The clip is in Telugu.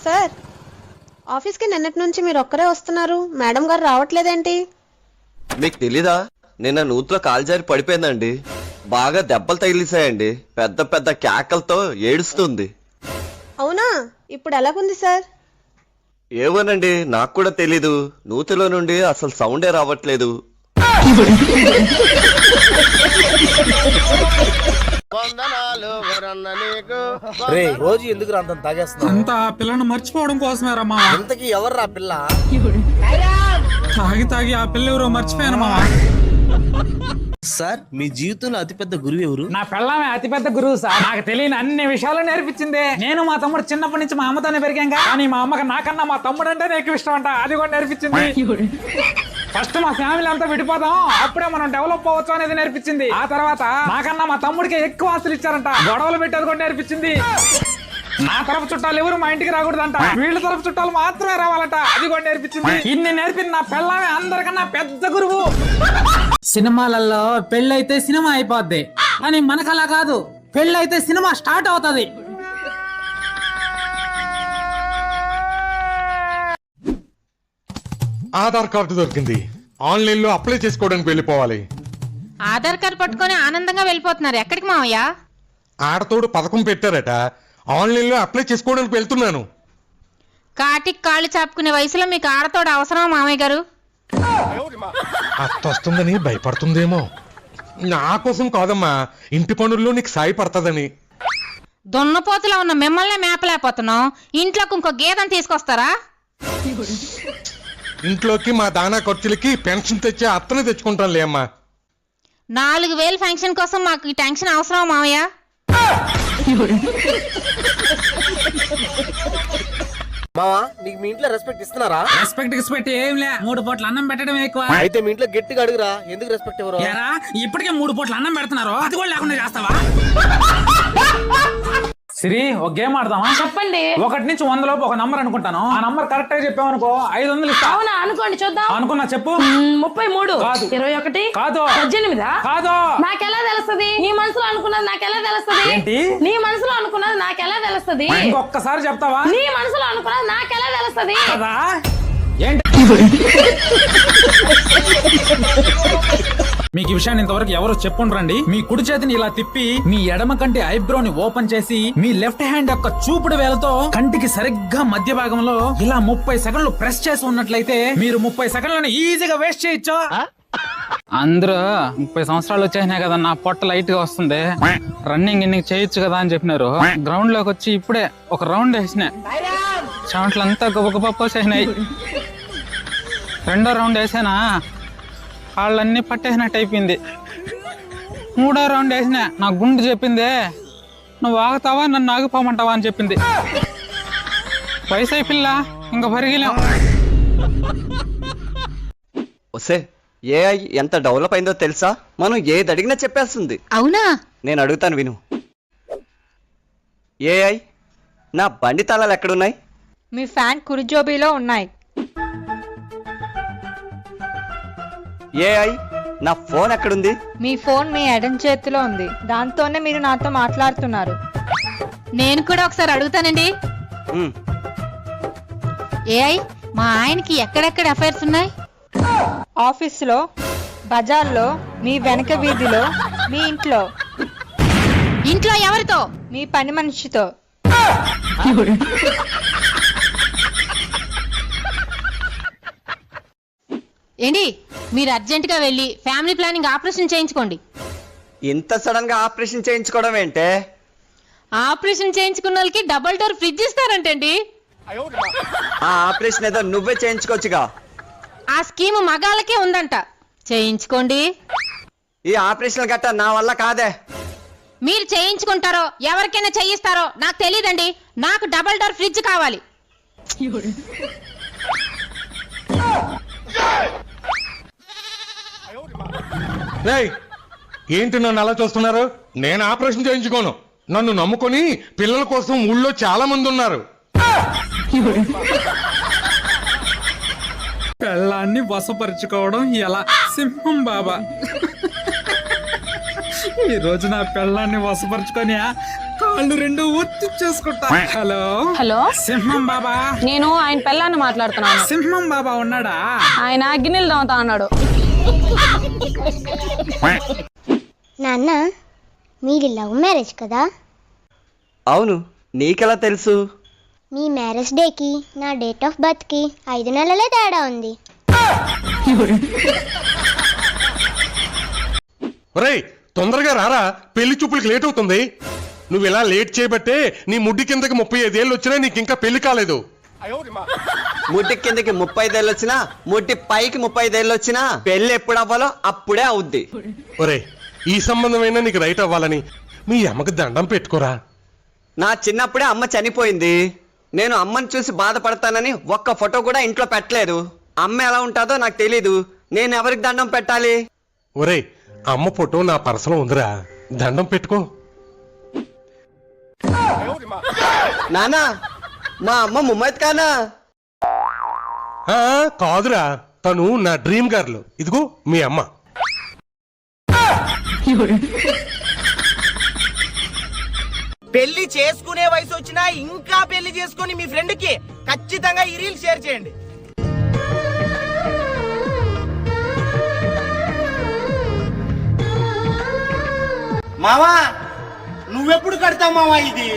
సార్, ఆఫీస్కి నిన్నటి నుంచి మీరు ఒక్కరే వస్తున్నారు, మేడం గారు రావట్లేదేంటి? మీకు తెలీదా? నిన్న నూతులో కాలు జారి పడిపోయిందండి. బాగా దెబ్బలు తగిలిసాయండి. పెద్ద పెద్ద కేకలతో ఏడుస్తుంది. అవునా? ఇప్పుడు ఎలాగుంది సార్? ఏమోనండి, నాకు కూడా తెలీదు. నూతిలో నుండి అసలు సౌండే రావట్లేదు. రోజు ఎందుకు అంత తాగేస్తున్నా? అంతా ఆ పిల్లను మర్చిపోవడం కోసమే రమ్మా. ఇంతకీ ఎవర్రా పిల్ల? తాగి తాగి ఆ పిల్ల ఎవరో మర్చిపోయాను మామ. సార్, మీ జీవితంలో అతిపెద్ద గురువు ఎవరు? నా పిల్లమే అతిపెద్ద గురువు సార్. నాకు తెలియని అన్ని విషయాలు నేర్పించింది. నేను మా తమ్ముడు చిన్నప్పటి నుంచి మా అమ్మతోనే పెరిగాం, కానీ మా అమ్మకి నాకన్నా మా తమ్ముడు అంటే ఎక్కువ ఇష్టం అంట. అది కూడా నేర్పించింది. ఫస్ట్ మా ఫ్యామిలీ అంతా విడిపోదాం, అప్పుడే మనం డెవలప్ అవ్వచ్చు అనేది నేర్పించింది. ఆ తర్వాత నాకన్నా మా తమ్ముడికి ఎక్కువ ఆస్తులు ఇచ్చారంట, గొడవలు పెట్టేది కూడా నేర్పించింది. నా తరపు చుట్టాలు ఎవరు మా ఇంటికి రాకూడదంట, వీళ్ళ తరపు చుట్టాలు మాత్రమే రావాలంట. అది కూడా నేర్పించింది. ఇన్ని నేర్పింది నా పిల్లమే అందరికన్నా పెద్ద గురువు. సినిమాలలో పెళ్ళైతే సినిమా అయిపోద్ది, కానీ మనకలా కాదు. పెళ్ళైతే సినిమా స్టార్ట్ అవుతుంది. ఆధార్ కార్డు దొరికింది. ఆన్లైన్ లో అప్లై చేసుకోవడానికి వెళ్ళిపోవాలి. ఆధార్ కార్డు పట్టుకొని ఆనందంగా వెళ్ళిపోతున్నారు. ఎక్కడికి మావయ్య? ఆడతోడు పథకం పెట్టారట, ఆన్లైన్ లో అప్లై చేసుకోవడానికి వెళ్తున్నాను. కాటికి కాళ్ళు చాపుకునే వయసులో మీకు ఆడతోడు అవసరమా మామయ్య గారు? అత్త వస్తుందని భయపడుతుందేమో. నా కోసం కాదమ్మా, ఇంటి పనుల్లో నీకు సాయి పడుతుందని. దున్నపోతులో ఉన్న మిమ్మల్ని మేపలేకపోతున్నాం, ఇంట్లోకి ఇంకో గీతం తీసుకొస్తారా? ఇంట్లోకి మా దానా ఖర్చులకి పెన్షన్ తెచ్చే అత్తనే తెచ్చుకుంటానులే అమ్మా. 4000 ఫంక్షన్ కోసం మాకు ఈ టెన్షన్ అవసరమా మామయ్య? మావా, నీకు మీ ఇంట్లో రెస్పెక్ట్ ఇస్తున్నారా? రెస్పెక్ట్ ఏం లే, 3 పూట్ల అన్నం పెట్టడం ఎక్కువ. అయితే మీ ఇంట్లో గట్టిగా అడుగురా, ఎందుకు రెస్పెక్ట్ ఎవరు? ఇప్పటికే 3 పూట్ల అన్నం పెడుతున్నారు, అది కూడా లేకుండా చేస్తావా? సిరి, ఒక గేమ్ ఆడదామా? చెప్పండి. 1 నుంచి 100 లోపు ఒక నంబర్ అనుకుంటాను. ఆ నంబర్ కరెక్ట్ గా చెప్పామనుకో 500 ఇస్తా. అవునా? అనుకోండి చూద్దాం. అనుకున్నా, చెప్పు. 33 కాదు. 21 కాదు. 18 కాదు. నాకెలా తెలుస్తుంది? నీ మనసులో అనుకున్నది నాకెలా తెలుస్తుంది? ఏంటి? నీ మనసులో అనుకున్నది నాకెలా తెలుస్తుంది? ఇంకొకసారి చెప్తావా? నీ మనసులో అనుకున్నది నాకెలా తెలుస్తుంది? కదా ఏంటి? మీకు ఈ విషయాన్ని ఇంతవరకు ఎవరు చెప్పుండ్రండి. మీ కుడి చేతిని ఇలా తిప్పి మీ ఎడమ కంటి ఐబ్రోని ఓపెన్ చేసి మీ లెఫ్ట్ హ్యాండ్ యొక్క చూపుడు వేలతో కంటికి సరిగ్గా మధ్య భాగంలో ఇలా 30 సెకండ్లు ప్రెస్ చేసి ఉన్నట్లయితే మీరు 30 సెకండ్లను ఈజీగా వేస్ట్ చేయొచ్చు. అందరూ 30 సంవత్సరాలు వచ్చేసినాయి కదా, నా పొట్ట లైట్ గా వస్తుంది, రన్నింగ్ ఇన్నింగ్ చేయొచ్చు కదా అని చెప్పినారు. గ్రౌండ్ లోకి వచ్చి ఇప్పుడే ఒక రౌండ్ వేసిన, చెమట్లంతా గొప్ప పోసేసినాయి. 2వ రౌండ్ వేసానా, కాళ్ళన్నీ పట్టేసినట్టు అయిపోయింది. 3వ రౌండ్ వేసిన, నా గుండె చెప్పిందే నువ్వు ఆగుతావా నన్ను ఆగిపోమంటావా అని చెప్పింది. వయసు పిల్ల, ఇంకా పరిగిలాం. వస్తే ఏఐ ఎంత డెవలప్ అయిందో తెలుసా? మనం ఏది అడిగినా చెప్పేస్తుంది. అవునా? నేను అడుగుతాను విను. ఏఐ, నా బండి తాళాలు ఎక్కడున్నాయి? మీ ఫ్యాన్ కురిజోబీలో ఉన్నాయి. ఏఐ, నా ఫోన్ ఎక్కడుంది? మీ ఫోన్ మీ ఎడం చేతిలో ఉంది, దాంతోనే మీరు నాతో మాట్లాడుతున్నారు. నేను కూడా ఒకసారి అడుగుతానండి. ఏఐ, మా ఆయనకి ఎక్కడెక్కడ అఫైర్స్ ఉన్నాయి? ఆఫీసులో, బజార్లో, మీ వెనక వీధిలో, మీ ఇంట్లో. ఇంట్లో ఎవరితో? మీ పని మనిషితో. ఏంటి, మీరు అర్జెంట్ గా వెళ్ళి ఫ్యామిలీ ప్లానింగ్ ఆపరేషన్ చేయించుకోండి. ఇంత సడన్ గా ఆపరేషన్ చేయించుకోవడం ఏంటే? ఆపరేషన్ చేయించుకున్న వాళ్ళకి డబుల్ డోర్ ఫ్రిడ్జ్ ఇస్తారంటండి. ఆ ఆపరేషన్ ఏదో నువ్వే చేయించుకోవచ్చుగా. ఆ స్కీమ్ మగాళ్ళకే ఉందంట, చేయించుకోండి. ఈ ఆపరేషన్ గట్ట నా వల్ల కాదే. మీరు చేయించుకుంటారో ఎవరికైనా చేయిస్తారో నాకు తెలియదండి, నాకు డబుల్ డోర్ ఫ్రిడ్జ్ కావాలి. ఏంటి నన్ను అలా చూస్తున్నారు? నేను ఆపరేషన్ చేయించుకోను. నన్ను నమ్ముకొని పిల్లల కోసం ఊళ్ళో చాలా మంది ఉన్నారు. పెళ్ళాన్ని వశపరుచుకోవడం ఎలా? సింహం బాబా. ఈ రోజు నా పెళ్ళాన్ని వశపరుచుకొని కాళ్ళు రెండు ఒత్తి చేసుకుంటా. హలో హలో సింహం బాబా. నేను ఆయన పిల్లాన్ని మాట్లాడుతున్నాను. సింహం బాబా ఉన్నాడా? ఆయన గిన్నెలు తోముతా అన్నాడు. నాన్న మీది లవ్ మ్యారేజ్ కదా? అవును, నీకెలా తెలుసు? మీ మ్యారేజ్ డేకి నా డేట్ ఆఫ్ బర్త్కి 5 నెలలే తేడా ఉంది. ఒరేయ్ తొందరగా రారా, పెళ్లి చూపులకి లేట్ అవుతుంది. నువ్వు ఇలా లేట్ చేయబట్టే నీ ముడ్డి కిందకి 35 ఏళ్ళు వచ్చినా నీకు ఇంకా పెళ్లి కాలేదు. ముడ్డి కిందకి 35 ఏళ్ళు వచ్చినా, ముడ్డి పైకి 35 ఏళ్ళు వచ్చినా పెళ్లి ఎప్పుడు అవ్వాలో అప్పుడే అవుద్ది. ఒరే ఈ సంబంధమైనా నీకు రైట్ అవ్వాలని మీ అమ్మకి దండం పెట్టుకోరా. నా చిన్నప్పుడే అమ్మ చనిపోయింది. నేను అమ్మని చూసి బాధపడతానని ఒక్క ఫోటో కూడా ఇంట్లో పెట్టలేదు. అమ్మ ఎలా ఉంటుందో నాకు తెలీదు. నేను ఎవరికి దండం పెట్టాలి? ఒరే అమ్మ ఫోటో నా పర్సలో ఉందిరా, దండం పెట్టుకో. నానా, మా అమ్మ ముమ్మద్ ఖానా. ఆ, కాదురా, తను నా డ్రీమ్ గర్ల్. ఇదిగో మీ అమ్మ. పెళ్లి చేసుకునే వయసు వచ్చినా ఇంకా పెళ్లి చేసుకుని మీ ఫ్రెండ్ కి ఖచ్చితంగా ఈ రీల్ షేర్ చేయండి. మావా నువ్వెప్పుడు కడతావు మావా ఇది?